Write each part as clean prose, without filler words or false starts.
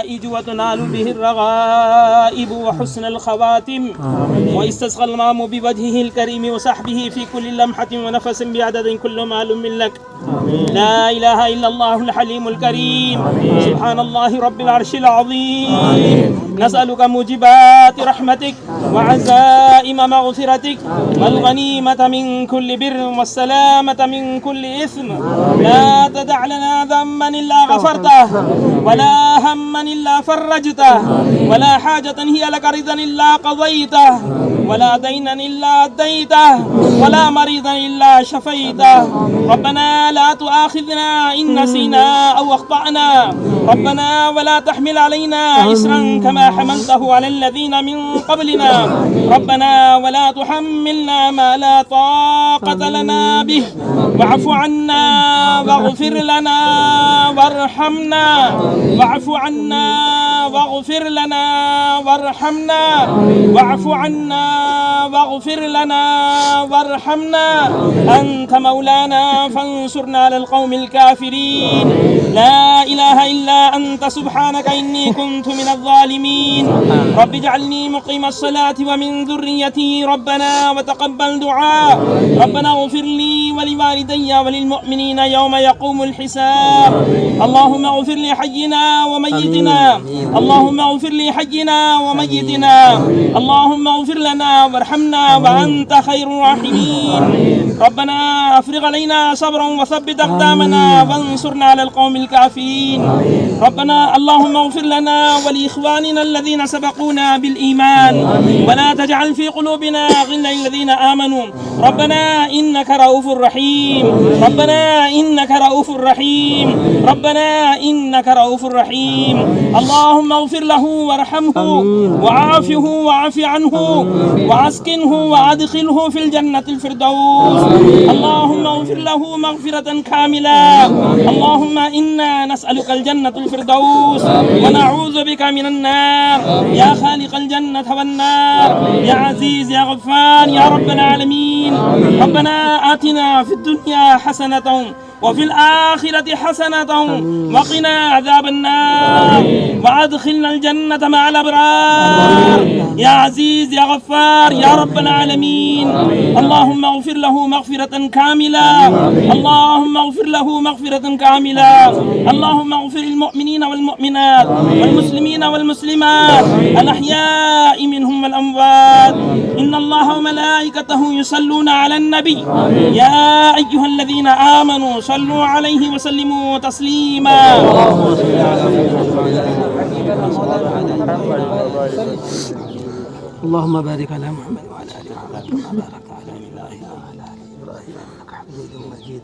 الحوائج وتنال به الرغائب وحسن الخواتم ويستسقى المام بوجهه الكريم وصحبه في كل لمحة ونفس بعدد كل معلوم لك. لا إله إلا الله الحليم الكريم. سبحان الله رب العرش العظيم. نسألك موجبات رحمتك وعزائم مغفرتك والغنيمة من كل بر والسلامة من كل إثم. لا تدع لنا ذنبا إلا غفرته ولا هما إلا فرجته ولا حاجة هي لك رضا إلا قضيته ولا دينا إلا أديته ولا مريضا إلا شفيته. ربنا لا تؤاخذنا إن نسينا أو أخطأنا. ربنا ولا تحمل علينا إسرا كما حملته على الذين من قبلنا. ربنا ولا تحملنا ما لا طاقة لنا به. واعف عنا واغفر لنا وارحمنا. واعف عنا واغفر لنا وارحمنا. واعف عنا واغفر لنا وارحمنا. أنت مولانا فانصرنا على القوم الكافرين. لا إله إلا أنت سبحانك إني كنت من الظالمين. رب اجعلني مقيم الصلاة ومن ذريتي ربنا وتقبل دعاء. ربنا اغفر لي ولوالدي وللمؤمنين يوم يقوم الحساب. اللهم اغفر لحينا وميتنا. اللهم اغفر لحينا وميتنا. اللهم اغفر لنا وارحمنا وأنت خير الراحمين. ربنا أفرغ علينا صبرا وثبت أقدامنا وانصرنا على القوم الكافرين. ربنا اللهم اغفر لنا ولإخواننا الذين سبقونا بالإيمان ولا تجعل في قلوبنا غلا للذين آمنوا. ربنا إنك رؤوف رحيم. ربنا إنك رؤوف رحيم. ربنا إنك رؤوف رحيم. اللهم اغفر له وارحمه وعافه وعف عنه واسكنه وادخله في الجنة الفردوس. اللهم اغفر له مغفرة كاملة. اللهم إنا نسألك الجنة الفردوس ونعوذ بك من النار. يا خالق الجنة والنار يا عزيز يا غفار يا رب العالمين. ربنا آتنا في الدنيا حسنة وفي الآخرة حسنة وقنا عذاب النار وأدخلنا الجنة مع الأبرار يا عزيز يا غفار يا رب العالمين. اللهم اغفر له مغفرة كاملة. اللهم اغفر له مغفرة كاملة. اللهم اغفر المؤمنين والمؤمنات والمسلمين والمسلمات الأحياء منهم والأموات. إن الله وملائكته يصلون على النبي يا أيها الذين آمنوا صلوا عليه وسلموا تسليما. اللهم بارك على محمد وعلى آل محمد كما باركت على إبراهيم وعلى آل إبراهيم إنك حميد مجيد.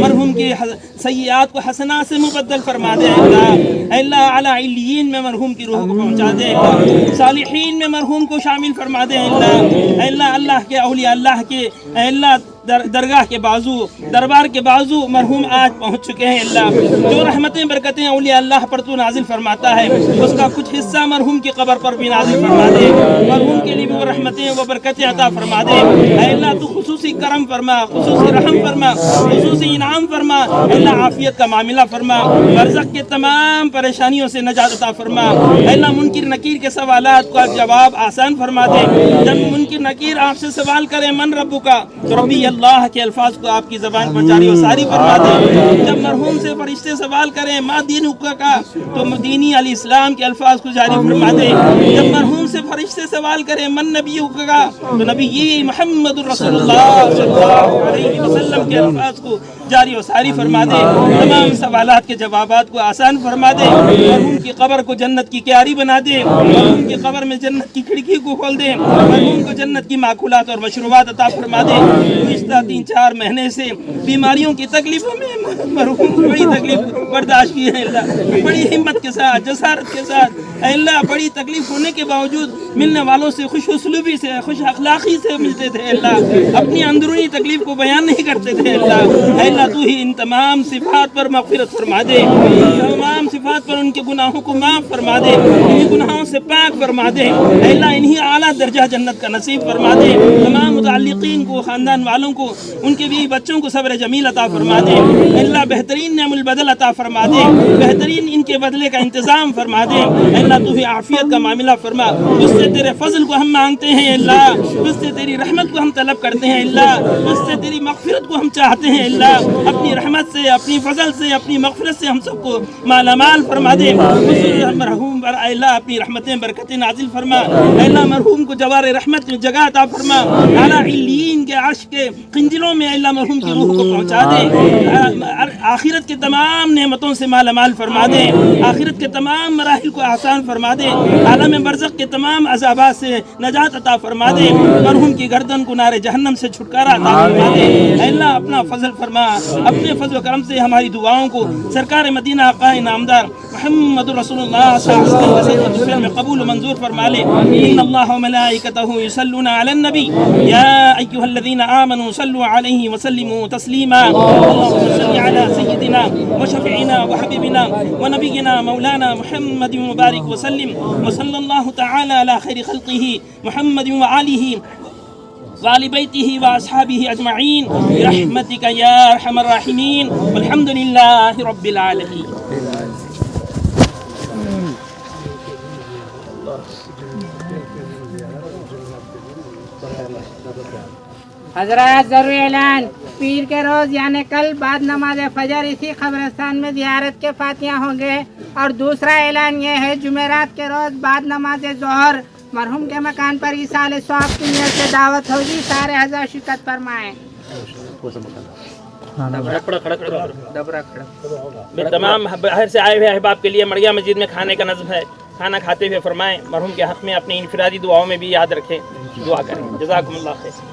مرحوم کی سیئات کو حسنات سے مبدل فرما دے اللہ، اللہ اعلیٰ علیین میں مرحوم کی روح کو پہنچا دے اللہ، صالحین میں مرحوم کو شامل فرما دے اللہ، اللہ اللہ کے اولیاء اللہ کے اللہ درگاہ کے بازو دربار کے بازو مرحوم آج پہنچ چکے ہیں اللہ، جو رحمتیں برکتیں اولیاء اللہ پر تو نازل فرماتا ہے اس کا کچھ حصہ مرحوم کی قبر پر بھی نازل فرما دے، مرحوم کے لیے بھی وہ رحمتیں وہ برکتیں عطا فرما دے، اے اللہ تو خصوصی کرم فرما، خصوصی رحم فرما، خصوصی انعام فرما، اللہ عافیت کا معاملہ فرما، برزخ کے تمام پریشانیوں سے نجات عطا فرما، اے اللہ منکر نکیر کے سوالات کا جواب آسان فرما دے، جب منکر نکیر آپ سے سوال کرے من ربک کا تو ربی اللہ کے الفاظ کو آپ کی زبان پر جاری و ساری فرما دے، جب مرحوم سے فرشتے سوال کریں ما دینک کا تو دینی علیہ السلام کے الفاظ کو جاری فرما دے، جب مرحوم سے فرشتے سوال کریں من نبیک کا تو نبی محمد رسول اللہ صلی اللہ علیہ وسلم کے الفاظ کو جاری و ساری فرما دے، تمام سوالات کے جوابات کو آسان فرما دے، مرحوم کی قبر کو جنت کی کیاری بنا دے، مرحوم کی قبر میں جنت کی کھڑکی کو کھول دے، مرحوم کو جنت کی ماکولات اور مشروبات عطا فرما دے، گزشتہ 3-4 مہینے سے بیماریوں کی تکلیفوں میں مرحوم بڑی تکلیف برداشت کی ہے اللہ، بڑی ہمت کے ساتھ جسارت کے ساتھ اے اللہ، بڑی تکلیف ہونے کے باوجود ملنے والوں سے خوش اسلوبی سے خوش اخلاقی سے ملتے تھے اللہ، اپنی اندرونی تکلیف کو بیان نہیں کرتے تھے اللہ، اے اللہ تو ہی ان تمام صفات پر مغفرت فرما دے، تمام صفات پر ان کے گناہوں کو معاف فرما دے، انہیں گناہوں سے پاک فرما دے، اے اللہ انہیں اعلیٰ درجہ جنت کا نصیب فرما دے، تمام متعلقین کو خاندان والوں کو ان کے بیوی بچوں کو صبر جمیل عطا فرما دے، اللہ بہترین نعم البدل عطا فرما دے، بہترین ان کے بدلے کا انتظام فرما دے، اللہ تو ہی عافیت کا معاملہ فرما، اس سے تیرے فضل کو ہم مانگتے ہیں اللہ، اس سے تیری رحمت کو ہم طلب کرتے ہیں اللہ، اس سے تیری مغفرت کو ہم چاہتے ہیں اللہ، اپنی رحمت سے اپنی فضل سے اپنی مغفرت سے ہم سب کو مالا مال فرما دے، مرحوم پر اللہ اپنی رحمتیں برکتیں نازل فرما، اللہ مرحوم کو جوار رحمت جگہ عطا فرما، اعلیٰ علیین کے عرش کے قنجلوں میں اللہ مرحوم کی روح کو پہنچا دے، آخرت کے تمام نعمتوں سے مالا مال فرما دے، آخرت کے تمام مراحل کو آسان فرما دے، عالم برزخ کے تمام عذابات سے نجات عطا فرما دے، مرحوم کی گردن کو نار جہنم سے چھٹکارا عطا فرما دے، اے اللہ اپنا فضل فرما، اپنے فضل و کرم سے ہماری دعاؤں کو سرکار مدینہ آقا نامدار محمد رسول اللہ صلی اللہ علیہ وسلم میں قبول و منظور فرما لے، ان اللہ و ملائکتہ یصلون علی النبی یا ایھا الذین آمنوا صلوا علیہ وسلموا تسلیما، اللهم صل علی سیدنا وشفیعنا وحبیبنا ونبینا مولانا محمد مبارک وسلم، وصلی اللہ تعالی علی خیر خلقہ محمد وآلہ وآل بیتہ واصحابہ اجمعین برحمتک یا ارحم الراحمین، والحمد للہ رب العالمین۔ حضرات ضروری اعلان، پیر کے روز یعنی کل بعد نماز فجر اسی قبرستان میں زیارت کے فاتحہ ہوں گے، اور دوسرا اعلان یہ ہے جمعرات کے روز بعد نماز ظہر مرحوم کے مکان پر ایصال ثواب کی نیت سے دعوت ہوگی، سارے حضرات شرکت فرمائیں۔ تمام باہر سے آئے ہوئے احباب کے لیے مریا مسجد میں کھانے کا نظم ہے، کھانا کھاتے ہوئے فرمائیں، مرحوم کے حق میں اپنی انفرادی دعاؤں میں بھی یاد رکھیں، دعا کریں، جزاکم اللہ خیر۔